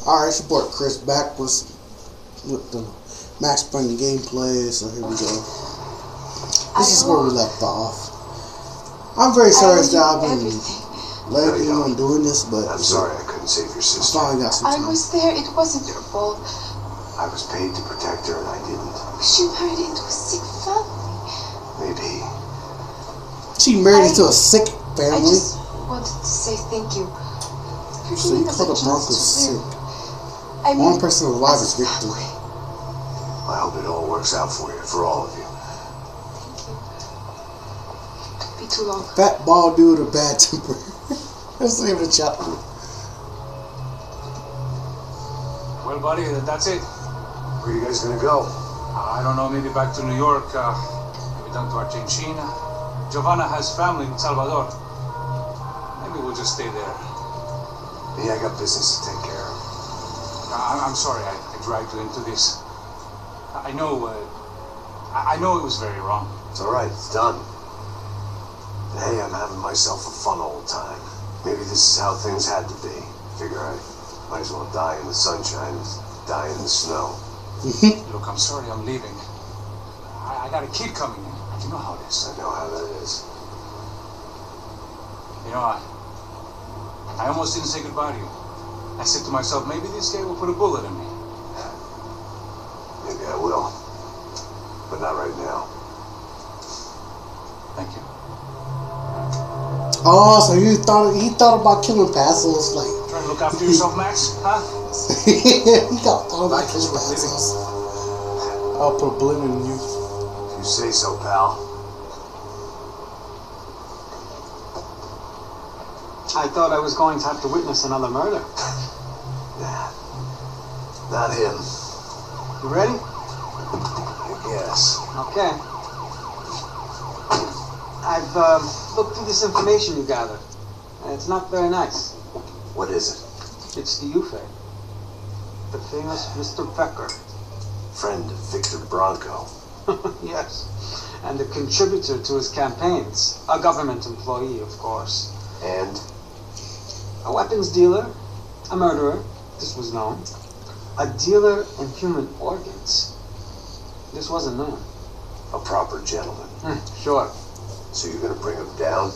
Alright, it's your boy Chris back with the Max Payne gameplay, so here we go. This is where we left off. I'm very sorry that I've been lagging on doing this, but I'm sorry I couldn't save your sister. I finally got some time. I was there, it wasn't your fault. I was paid to protect her and I didn't. She married into a sick family. Maybe. She married into a sick I family? just wanted to say thank you. So you call the Broncos sick. I mean, one person alive is Victor. I hope it all works out for you, for all of you. Thank you. Don't be too long. Fat bald dude with a bad temper. Let's leave it a chapter. Well, buddy, that's it. Where are you guys gonna go? I don't know, maybe back to New York, maybe down to Argentina. Giovanna has family in Salvador. Maybe we'll just stay there. Me, I got business to take care of. I'm sorry I dragged you into this. I know it was very wrong. It's alright, it's done. And hey, I'm having myself a fun old time. Maybe this is how things had to be. Figure I might as well die in the sunshine as die in the snow. Look, I'm sorry I'm leaving. I got a kid coming in. You know how it is. I know how that is. You know, I almost didn't say goodbye to you. I said to myself, maybe this guy will put a bullet in me. Maybe I will. But not right now. Thank you. Oh, so he thought about killing Passos, like Trying to look after yourself, Max? Huh? he thought about killing Passos. I'll put a bullet in you. If you say so, pal. I thought I was going to have to witness another murder. Nah, not him. You ready? I guess. Okay. I've looked through this information you gathered. And it's not very nice. What is it? It's the UFE. The famous Mr. Becker. Friend of Victor Bronco. Yes. And a contributor to his campaigns. A government employee, of course. And? A weapons dealer. A murderer. This was known. A dealer in human organs. This wasn't known. A proper gentleman. Sure. So you're gonna bring him down?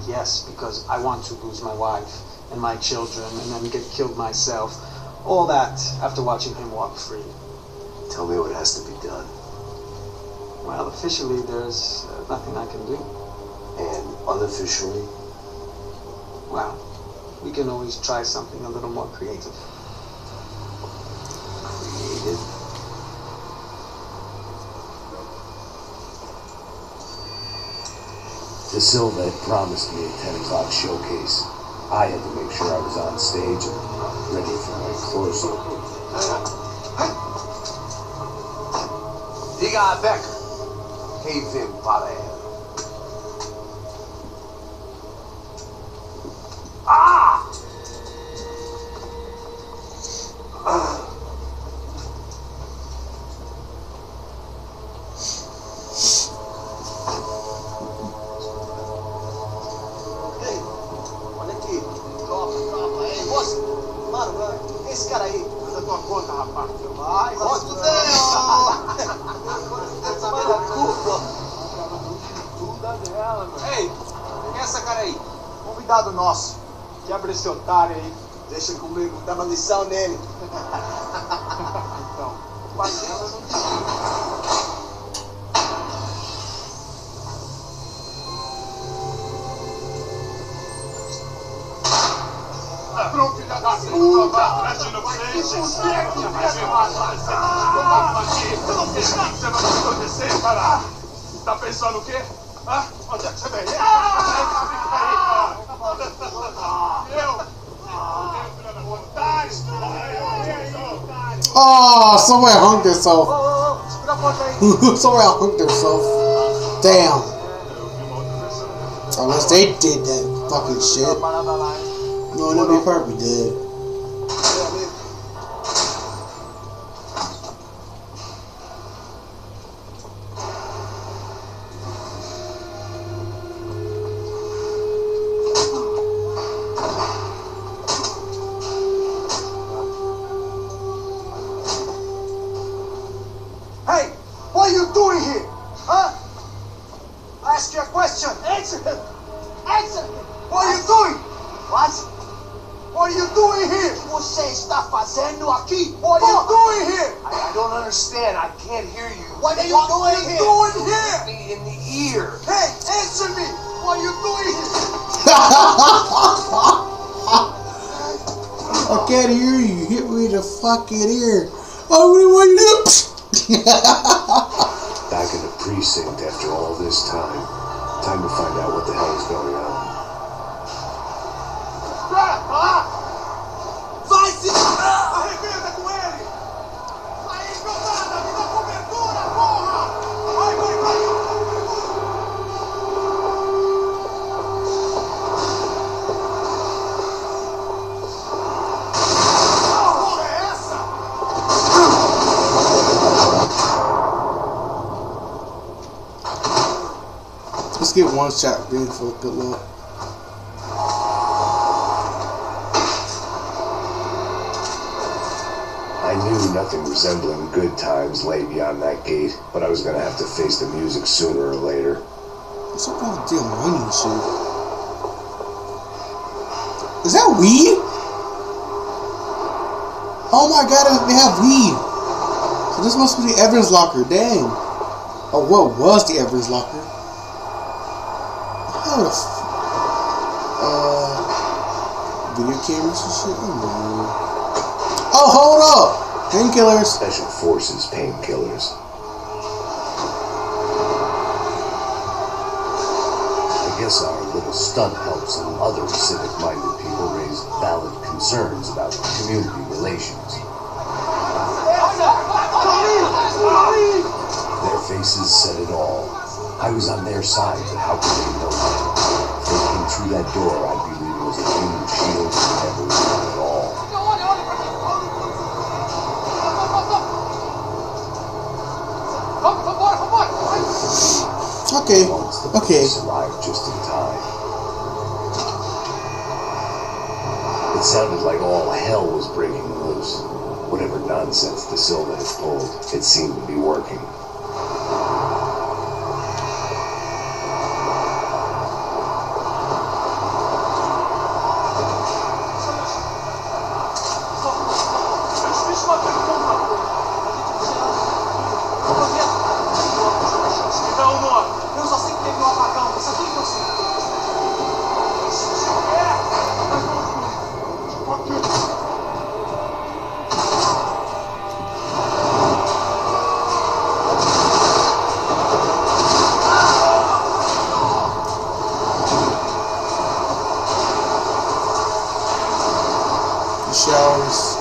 Yes, because I want to lose my wife and my children and then get killed myself. All that after watching him walk free. Tell me what has to be done. Well, officially there's nothing I can do. And unofficially? Well, we can always try something a little more creative. Creative? De Silva had promised me a 10 o'clock showcase. I had to make sure I was on stage and ready for my close-up. Diga a Becker. Quem vem para ela? Ah! Esse cara aí, manda tua conta, rapaz. Vai, fudeu! Ei, quem é essa cara aí? Convidado nosso. Quebra esse otário aí. Deixa comigo, dá uma lição nele. Então, ladrão, filha da puta! Atrás vocês! Eu não fiz nada que você vai acontecer, cara! Tá pensando o quê? Hã? Onde é que você vem? Oh, somebody hung themselves. Somebody hung themselves. Damn. Unless they did that fucking shit. No, they'd be probably dead. What are you doing here? O que você está fazendo aqui? What are you doing here? I don't understand. I can't hear you. What are you doing here? Hit me in the ear. Hey, answer me. What are you doing here? I can't hear you. Hit me in the fucking ear. Oh, what are you doing? Back in the precinct after all this time. Time to find out what the hell is going on. Vai se... Arrebenta com ele! Vai, esgotada! Me dá cobertura, porra! Vai! Que porra é essa? Let's get one shot green for good luck. I knew nothing resembling good times lay beyond that gate, but I was gonna have to face the music sooner or later. What's up with all the damn money and shit? Is that weed? Oh my god, they have weed. So this must be the Evans locker, dang. Or what was the Evans locker? How the video cameras and shit? Oh no. Oh, hold up! Painkillers. Special Forces painkillers. I guess our little stunt helped some other civic-minded people raise valid concerns about community relations. Their faces said it all. I was on their side, but how could they know that? If they came through that door, I'd be leaving as a human shield for never one at all. Okay. Okay. Arrived just in time. It sounded like all hell was breaking loose. Whatever nonsense De Silva had pulled, it seemed to be working. Eu só sei que teve um apagão, isso é tudo que eu sei. The showers.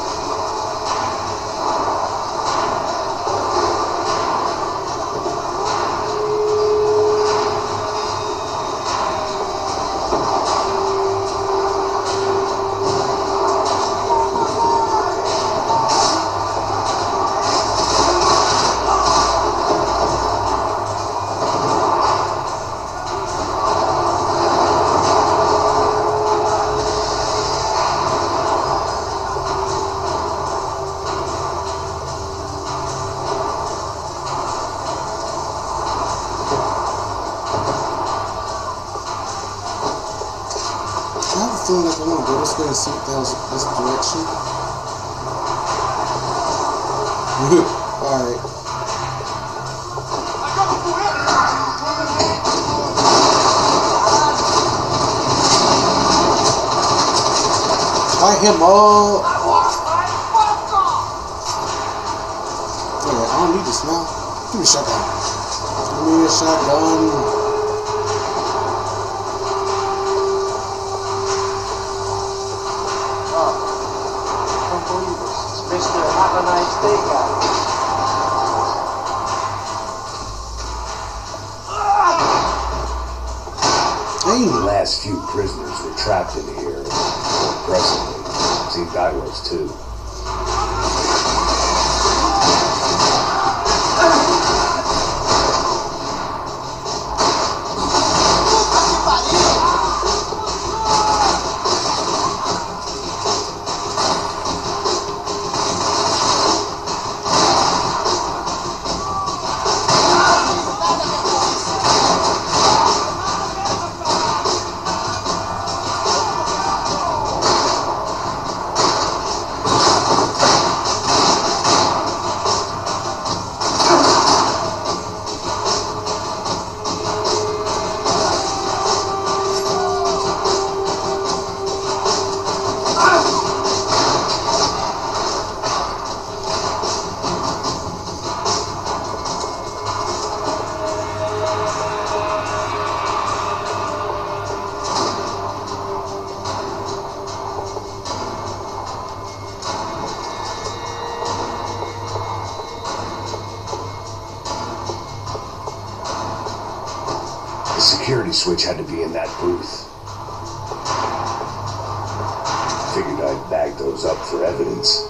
I have a feeling like I want to go this way and see what the hell's this direction. Alright. Light him up! Okay, I don't need this now. Give me a shotgun. Give me a shotgun. Mr. Have a nice day, guy. The last few prisoners were trapped in here. Impressively. Seemed I was too. security switch had to be in that booth. Figured I'd bag those up for evidence.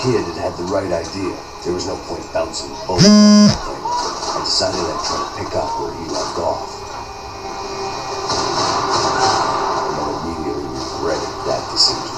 Kid had the right idea. There was no point bouncing bullets off that thing. I decided I'd try to pick up where he left off. And I immediately regretted that decision.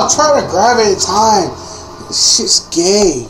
Try to grab it at a time. This shit's gay.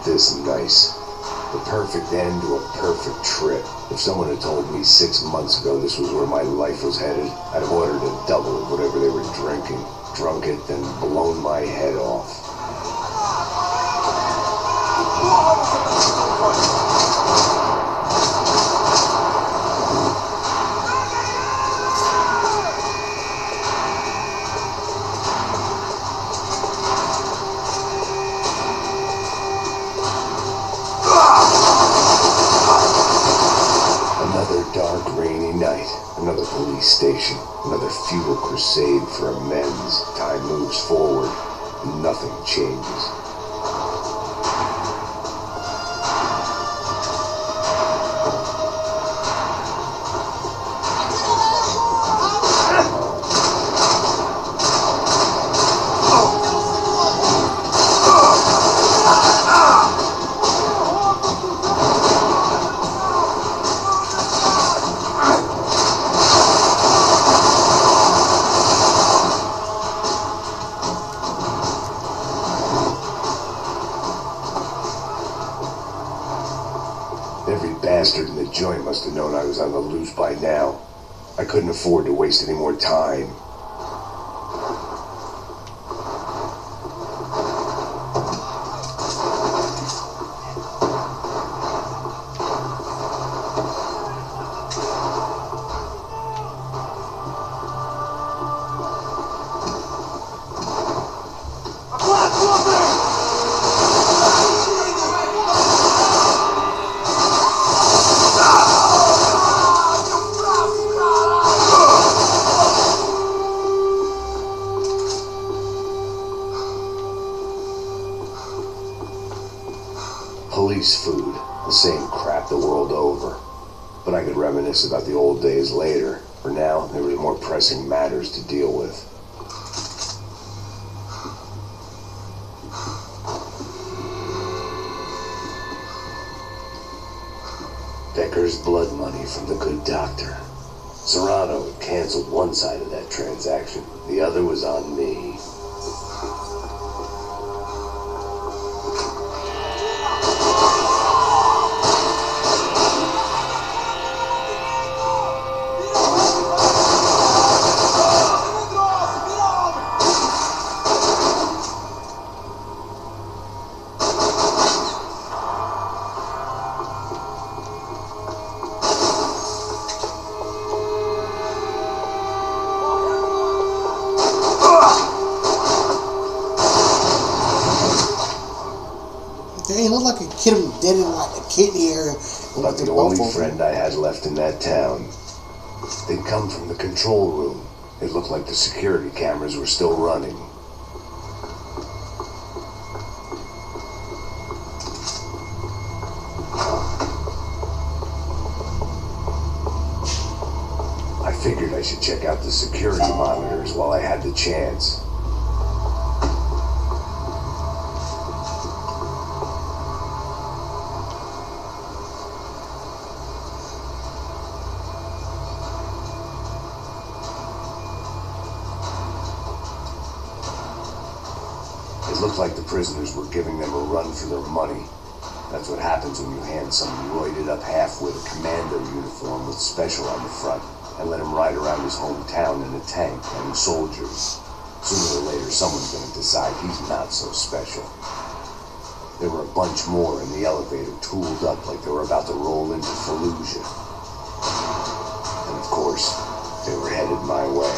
This nice. The perfect end to a perfect trip. If someone had told me 6 months ago this was where my life was headed, I'd have ordered a double of whatever they were drinking, drunk it, then blown my head off. Another police station, another futile crusade for amends. Time moves forward, and nothing changes. Every bastard in the joint must have known I was on the loose by now. I couldn't afford to waste any more time. police food, the same crap the world over. But I could reminisce about the old days later. For now, there were more pressing matters to deal with. Decker's blood money from the good doctor. Serrano had canceled one side of that transaction. The other was on me. Dang, look like a kid dead in like a kidney area. About the only friend I had left in that town. They'd come from the control room. It looked like the security cameras were still running. I figured I should check out the security monitors while I had the chance. It looked like the prisoners were giving them a run for their money. That's what happens when you hand some roided up half-wit a commando uniform with special on the front and let him ride around his hometown in a tank and soldiers. Sooner or later, someone's going to decide he's not so special. There were a bunch more in the elevator, tooled up like they were about to roll into Fallujah. And of course, they were headed my way.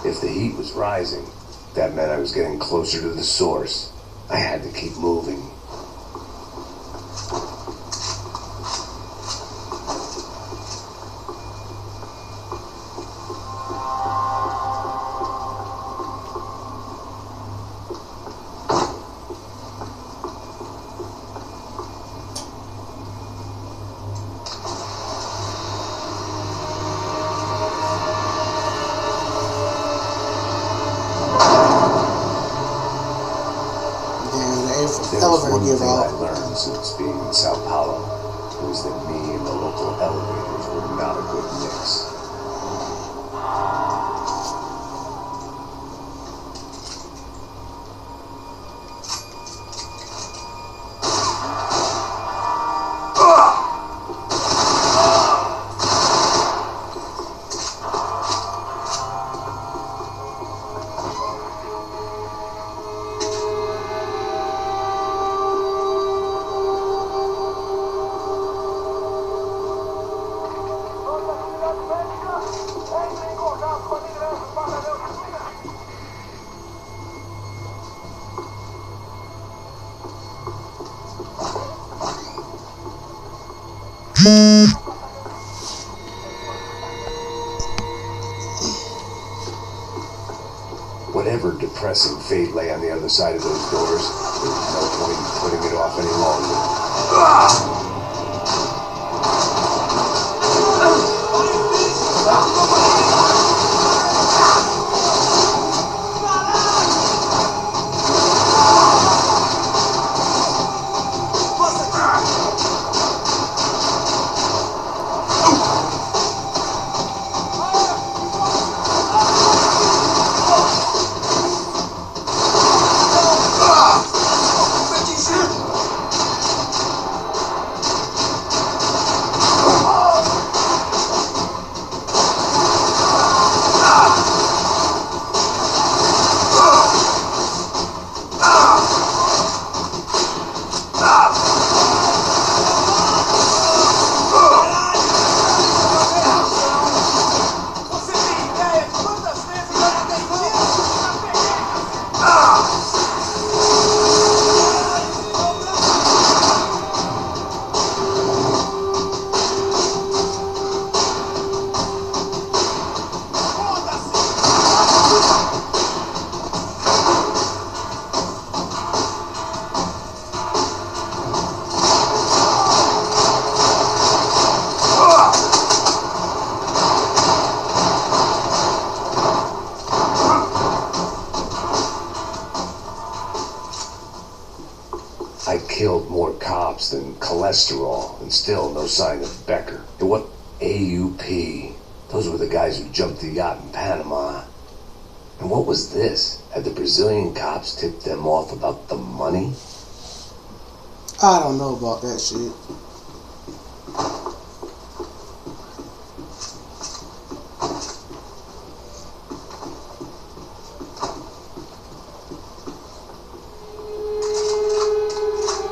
If the heat was rising, that meant I was getting closer to the source. I had to keep moving. There was one thing I learned since being in Sao Paulo. It was that me and the local elevators were not a good mix. Whatever depressing fate lay on the other side of those doors, there was no point in putting it off any longer. killed more cops than cholesterol, and still no sign of Becker. And what AUP? Those were the guys who jumped the yacht in Panama. And what was this? Had the Brazilian cops tipped them off about the money? I don't know about that shit.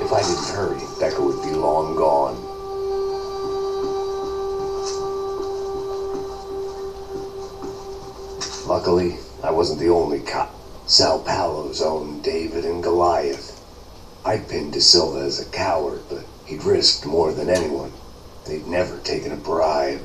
If I didn't hurry, Becker would be long gone. Luckily, I wasn't the only cop. Sao Paulo's own David and Goliath. I'd pinned De Silva as a coward, but he'd risked more than anyone. They'd never taken a bribe.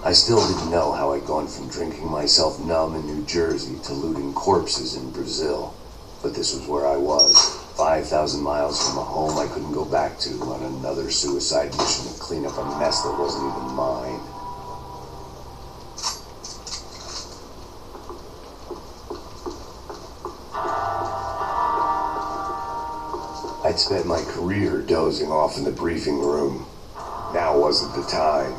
I still didn't know how I'd gone from drinking myself numb in New Jersey to looting corpses in Brazil. But this was where I was, 5,000 miles from a home I couldn't go back to, on another suicide mission to clean up a mess that wasn't even mine. I'd spent my career dozing off in the briefing room. Now wasn't the time.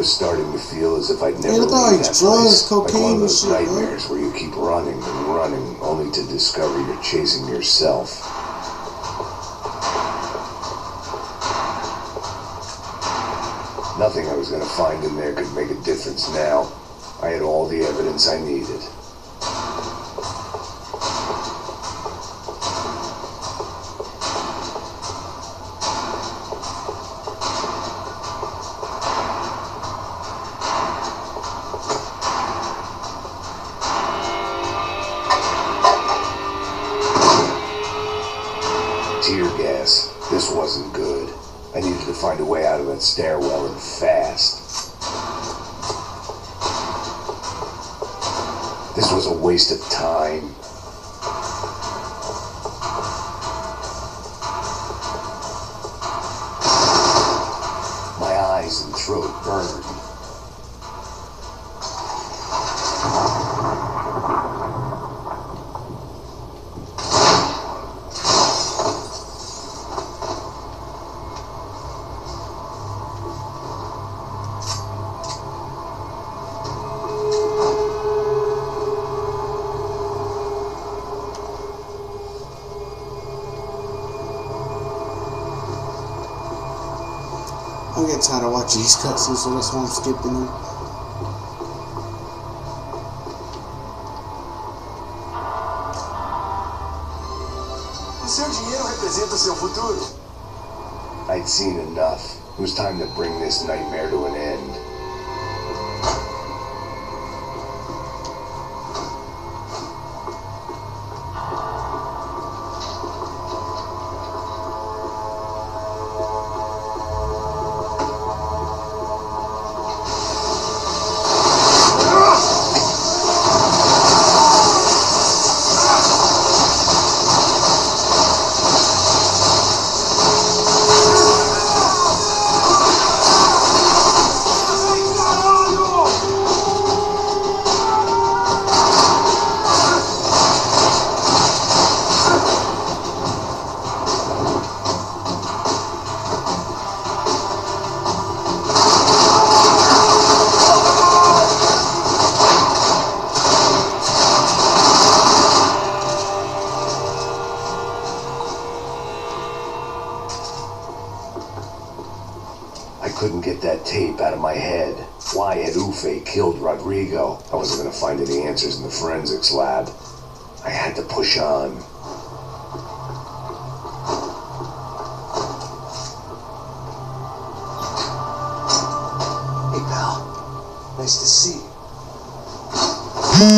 Starting to feel as if I'd never leave that place. Like one of those nightmares where you keep running and running, only to discover you're chasing yourself. Nothing I was going to find in there could make a difference now. I had all the evidence I needed. Tear gas. This wasn't good. I needed to find a way out of that stairwell and fast. This was a waste of time. My eyes and throat burned. I'm getting tired of watching these cutscenes, so that's why I'm skipping them. O seu dinheiro representa seu futuro. I'd seen enough. It was time to bring this nightmare to an end. couldn't get that tape out of my head. Why had Ufe killed Rodrigo? I wasn't going to find any answers in the forensics lab. I had to push on. Hey, pal. Nice to see you.